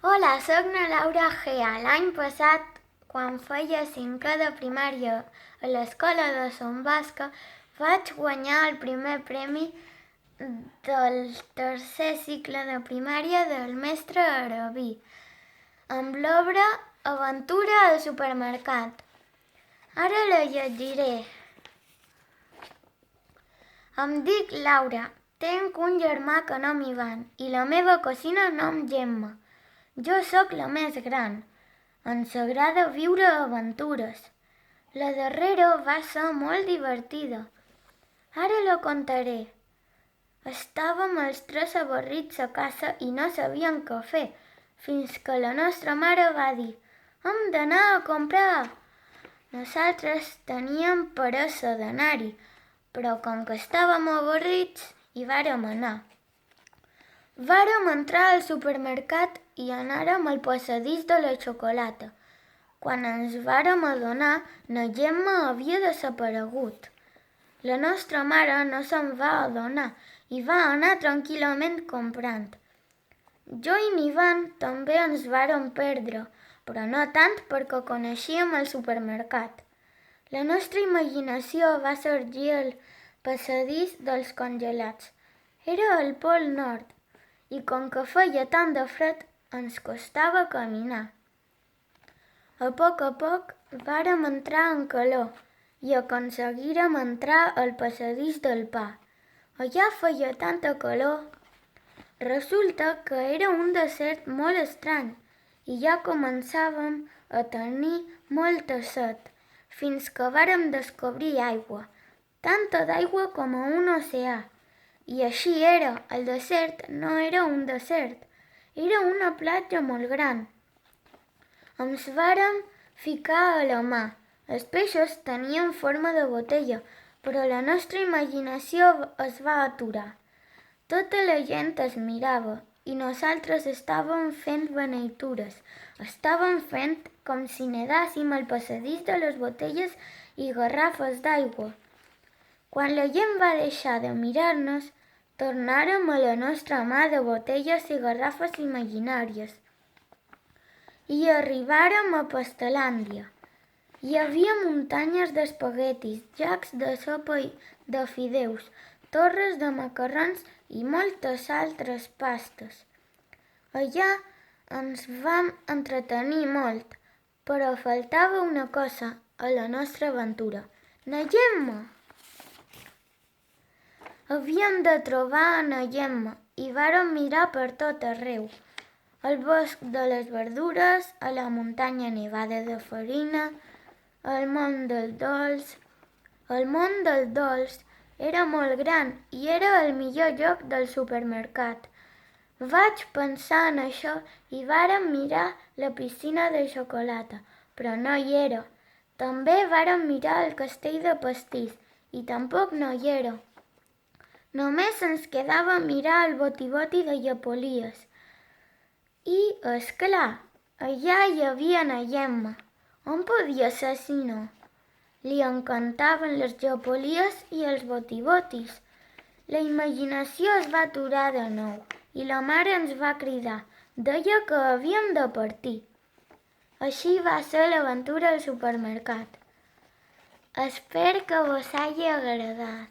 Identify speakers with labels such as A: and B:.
A: Hola, soc na Laura Gea. L'any passat, quan feia cinquè de primària a l'escola de Son Basca, vaig guanyar el primer premi del tercer cicle de primària del mestre Arabí, amb l'obra Aventura al supermercat. Ara la llegiré. Em dic Laura, tinc un germà que nom Ivan i la meva cosina nom Gemma. Jo sóc la més gran. Ens agrada viure aventures. La darrera va ser molt divertida. Ara la contaré. Estàvem els tres avorrits a casa i no sabíem què fer, fins que la nostra mare va dir: «Hem d'anar a comprar». Nosaltres teníem peresa d'anar-hi, però com que estàvem avorrits, hi vàrem anar. Vàrem entrar al supermercat i anàrem al passadís de la xocolata. Quan ens vàrem adonar, na Gemma havia desaparegut. La nostra mare no se'n va adonar i va anar tranquil·lament comprant. Jo i n'Ivan també ens vàrem perdre, però no tant perquè coneixíem el supermercat. La nostra imaginació va sorgir al passadís dels congelats. Era al Pol Nord i com que feia tant de fred ens costava caminar. A poc vàrem entrar en calor i aconseguírem entrar al passadís del pa. Allà feia tanta calor. Resulta que era un desert molt estrany i ja començàvem a tenir molta set, fins que vàrem descobrir aigua, tanta d'aigua com a un oceà. I així era, el desert no era un desert, era una platja molt gran. Ens vàrem ficar a la mà. Els peixos tenien forma de botella, però la nostra imaginació es va aturar. Tota la gent es mirava i nosaltres estàvem fent beneitures. Estàvem fent com si nedàssim al passadís de les botelles i garrafes d'aigua. Quan la gent va deixar de mirar-nos, tornàrem a la nostra mà de botelles i garrafes imaginàries. I arribàrem a Pastelàndia. Hi havia muntanyes d'espaguetis, llacs de sopa de fideus, torres de macarrons i moltes altres pastes. Allà ens vam entretenir molt, però faltava una cosa a la nostra aventura. Na Gemma! Havíem de trobar a na Gemma i vàrem mirar per tot arreu. Al bosc de les verdures, a la muntanya nevada de Farina, al món del dolç. El món del dolç era molt gran i era el millor lloc del supermercat. Vaig pensar en això i vàrem mirar la piscina de xocolata, però no hi era. També vàrem mirar el castell de pastís i tampoc no hi era. Només ens quedava mirar el boti-boti de llepolies. I, és clar, allà hi havia na Gemma. On podia ser si no? Li encantaven les llepolies i els boti-botis. La imaginació es va aturar de nou i la mare ens va cridar. Deia que havíem de partir. Així va ser l'aventura al supermercat. Espero que vos hagi agradat.